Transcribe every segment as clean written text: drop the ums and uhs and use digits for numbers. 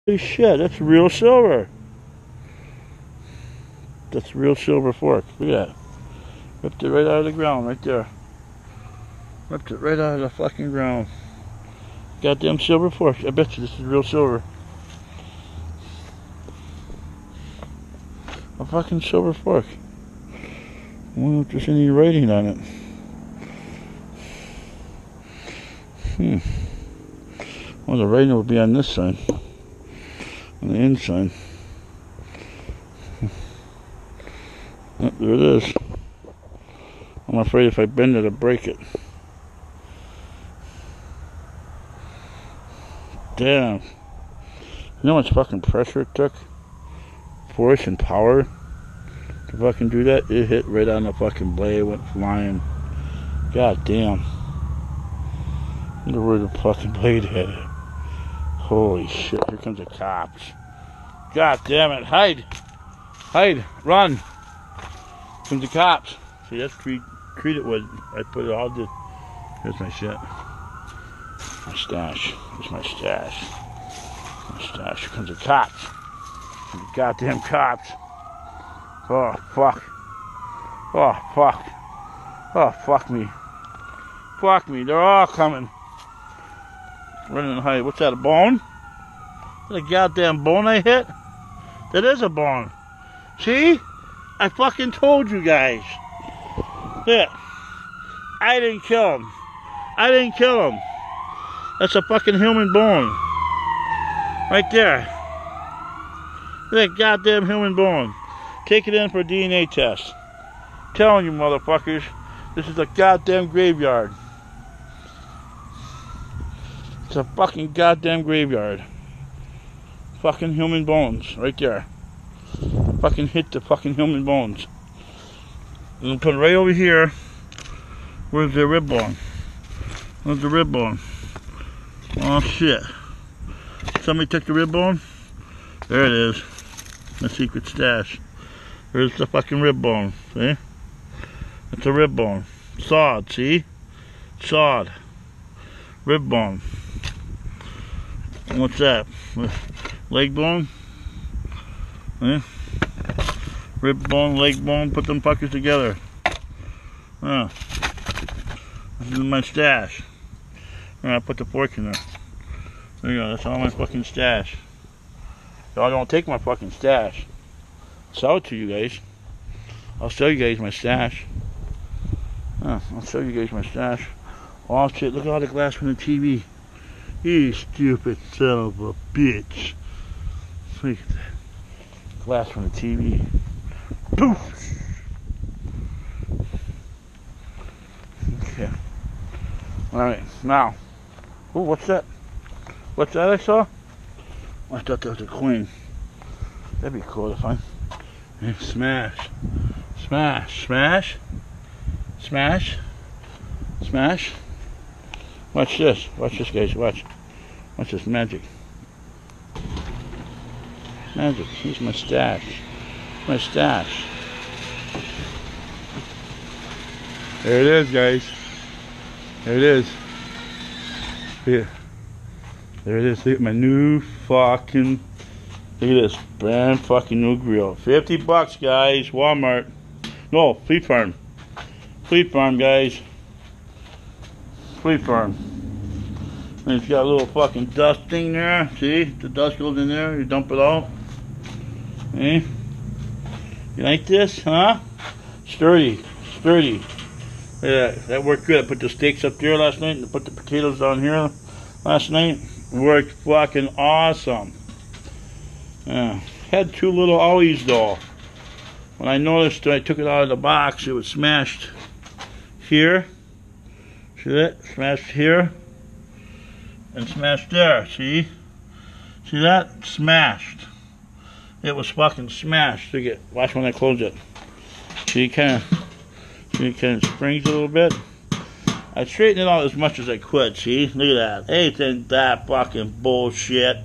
Holy shit, that's real silver. That's real silver fork. Look at that. Ripped it right out of the ground right there. Ripped it right out of the fucking ground. Goddamn silver fork. I bet you this is real silver. A fucking silver fork. I wonder if there's any writing on it. Well, the writing will be on this side. On the inside. Oh, there it is. I'm afraid if I bend it, I'll break it. Damn. You know how much fucking pressure it took? Force and power to fucking do that? It hit right on the fucking blade, went flying. God damn. I wonder where the fucking blade hit. Holy shit, here comes the cops. God damn it, hide! Hide, run! Here comes the cops. See, that's treated wood. I put it all the. Here's my shit. My stash. Here's my stash. My stash. Here comes the cops. The goddamn cops. Oh, fuck. Oh, fuck. Oh, fuck me. Fuck me. They're all coming. Running and hiding. What's that, a bone? Is that a goddamn bone I hit? That is a bone. See? I fucking told you guys. Yeah. I didn't kill him. I didn't kill him. That's a fucking human bone. Right there. That goddamn human bone. Take it in for a DNA test. I'm telling you motherfuckers, this is a goddamn graveyard. It's a fucking goddamn graveyard. Fucking human bones, right there. Fucking hit the fucking human bones. I'm gonna put it right over here. Where's the rib bone? Where's the rib bone? Oh shit. Somebody took the rib bone? There it is. My secret stash. There's the fucking rib bone. See? It's a rib bone. Sawed, see? Sawed. Rib bone. And what's that? Leg bone? See? Rib bone, leg bone, put them fuckers together. Oh. This is my stash. I put the fork in there. There you go, that's all my fucking stash. Y'all don't take my fucking stash. Sell it to you guys. I'll sell you guys my stash. I'll show you guys my stash. Oh shit, look at all the glass from the TV. You stupid son of a bitch. Look at that. Glass from the TV. Poof! Okay. Alright, now. Oh, what's that? What's that I saw? I thought that was a queen. That'd be cool if I... Smash. Smash. Smash. Smash. Smash. Watch this. Watch this, guys. Watch. Watch this magic. Magic. Here's my stash. My stash. There it is, guys. There it is. Here. There it is. Look at my new fucking... Look at this. Brand fucking new grill. $50, guys. Walmart. No, Fleet Farm. Fleet Farm, guys. Fleet Farm. And it's got a little fucking dust thing there. See? The dust goes in there. You dump it out. See? You like this, huh? Sturdy. Sturdy. Yeah, that worked good. I put the steaks up there last night and I put the potatoes down here last night. It worked fucking awesome. Yeah. Had two little owies though. When I noticed I took it out of the box, it was smashed here. See that? Smashed here. And smashed there. See? See that? Smashed. It was fucking smashed. Look at, watch when I close it. See, it kind of springs a little bit. I straightened it out as much as I could. See? Look at that. Ain't that fucking bullshit.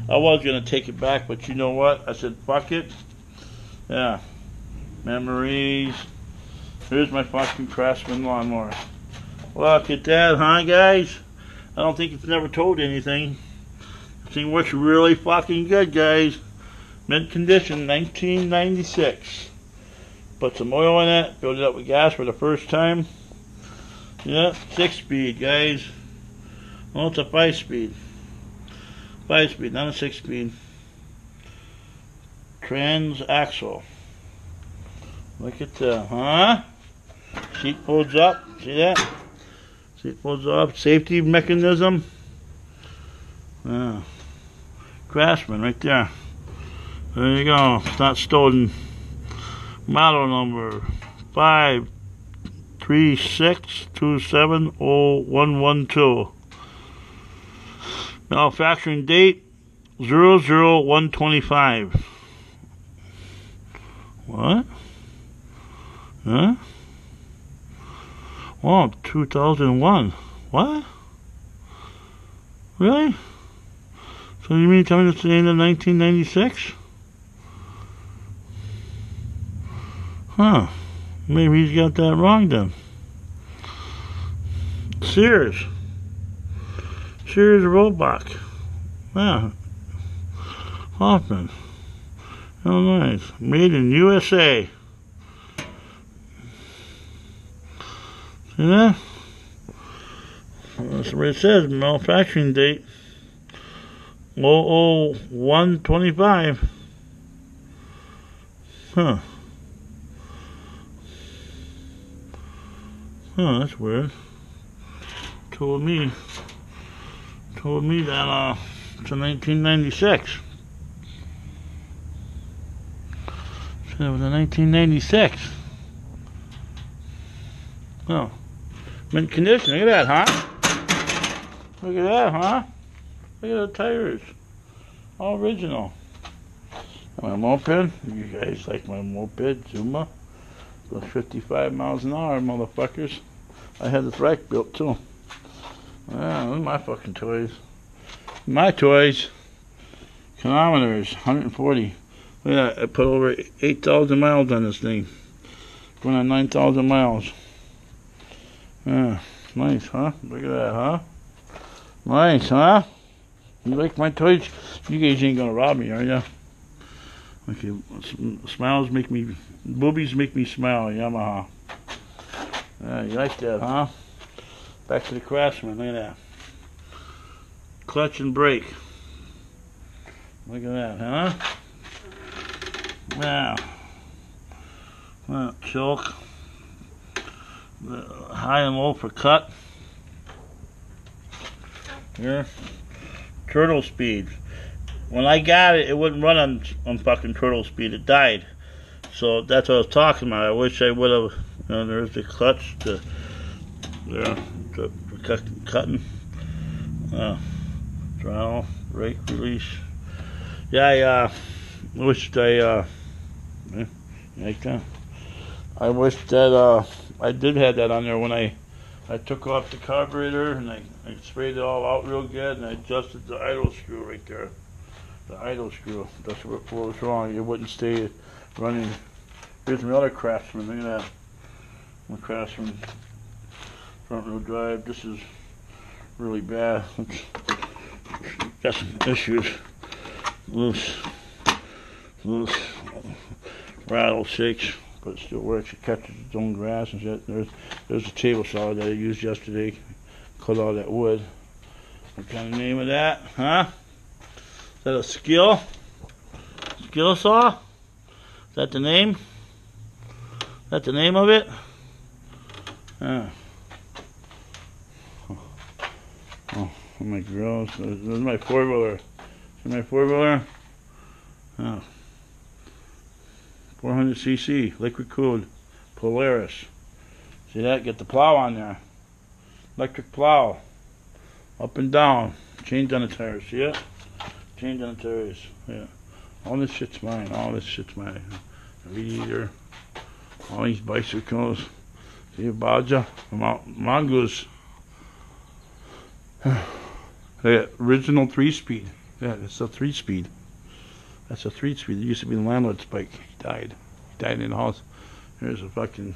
I was gonna take it back, but you know what? I said, fuck it. Yeah. Memories. Here's my fucking Craftsman lawnmower. Look at that, huh, guys? I don't think it's never told anything. thing works really fucking good, guys. Mint condition, 1996. Put some oil in it, filled it up with gas for the first time. Yeah, 6-speed, guys. Well, it's a 5-speed. 5-speed, not a 6-speed. Trans-axle. Look at that, huh? Seat folds up, see that? Seat folds up, safety mechanism. Yeah. Craftsman right there. There you go. It's not stolen. Model number 536270112. Manufacturing date 00125. What? Huh? Oh, 2001. What? Really? So you mean to tell me it's the end of 1996? Huh. Maybe he's got that wrong then. Sears. Sears Roebuck. Yeah. Hoffman. Illinois. Made in USA. See that? That's what it says. Manufacturing date 00125. Huh. Huh, that's weird. Told me that it's a 1996. So it was a 1996. Oh. Mint condition, look at that, huh? Look at that, huh? Look at the tires. All original. My moped, you guys like my moped, Zuma? Goes 55 miles an hour, motherfuckers. I had this rack built too. Yeah, those are my fucking toys. My toys. Kilometers, 140. Look at that, I put over 8,000 miles on this thing. Going on 9,000 miles. Yeah, nice, huh? Look at that, huh? Nice, huh? You like my toys? You guys ain't gonna rob me, are ya? Okay, smiles make me, boobies make me smile, Yamaha. You like that, huh? Back to the Craftsman, look at that. Clutch and brake. Look at that, huh? Wow. Well, choke. High and low for cut. Here. Turtle speed. When I got it, it wouldn't run on fucking turtle speed. It died. So that's what I was talking about. I wish I would have. You know, there's the clutch for cutting. Throttle, brake release. Yeah, I wished like that. I wish that I did have that on there when I took off the carburetor and I sprayed it all out real good and I adjusted the idle screw right there. The idle screw. That's what was wrong. It wouldn't stay running. Here's my other Craftsman. Look at that. My Craftsman front wheel drive. This is really bad. It's got some issues. Loose, rattle, shakes, but it still works. It catches its own grass and shit. There's a table saw that I used yesterday. Cut all that wood. What kind of name of that? Huh? Is that a skill? Skill saw? Is that the name? Is that the name of it? Oh, my grills. This is my four-wheeler. See my four-wheeler? Oh. 400cc, liquid cooled, Polaris. See that? Get the plow on there. Electric plow. Up and down. Change on the tires. See it? Change on the tires. Yeah. All this shit's mine. All this shit's mine. Radiator. All these bicycles. See Baja? Mongoose. The original 3-speed. Yeah, it's a 3-speed. That's a 3-speed. It used to be the landlord's bike. He died. He died in the house. Here's a fucking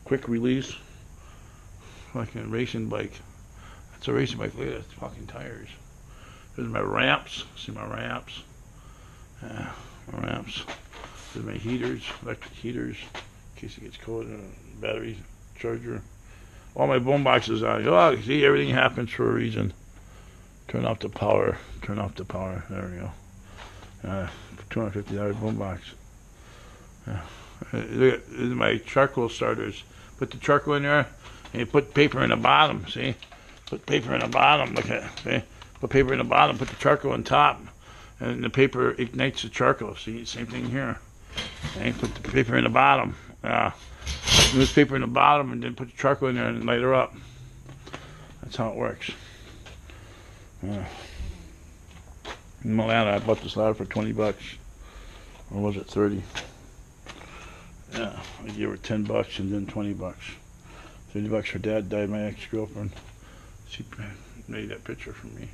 quick release. Fucking racing bike. That's a racing bike. Look at those fucking tires. Here's my ramps. See my ramps? Yeah, my ramps. Here's my heaters, electric heaters, in case it gets cold. Battery charger. All my boom boxes on. Oh, see, everything happens for a reason. Turn off the power. Turn off the power. There we go. $250 boom box. Look at my charcoal starters. Put the charcoal in there, and you put paper in the bottom. See, put paper in the bottom. Look at it. See, put paper in the bottom. Put the charcoal on top, and the paper ignites the charcoal. See, same thing here. And put the paper in the bottom. Newspaper in the bottom, and then put the charcoal in there and light her up. That's how it works. My ladder, I bought this ladder for 20 bucks. Or was it 30? Yeah, I gave her 10 bucks and then 20 bucks. 30 bucks her dad died, my ex-girlfriend. She made that picture for me.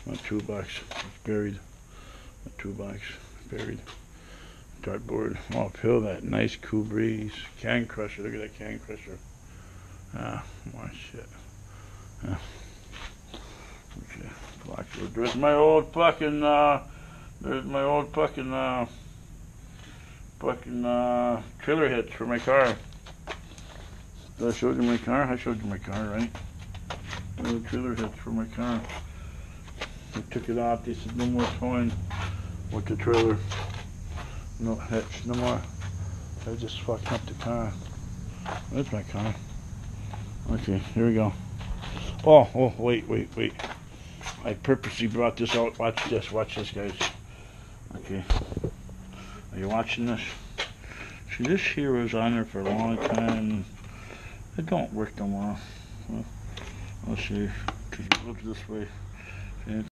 About $2. It's buried. About $2. Buried. Dartboard. Oh, feel that nice cool breeze. Can crusher. Look at that can crusher. More shit. Okay. There's my old fucking trailer hitch for my car. Did I show you my car? I showed you my car, right? The trailer hitch for my car. They took it off. They said no more towing with the trailer. No hitch, no more. I just fucked up the car. There's my car. Okay, here we go. Oh, wait. I purposely brought this out. Watch this, guys. Okay. Are you watching this? See, this here was on there for a long time. It don't work no more. Let's see. Look this way. See?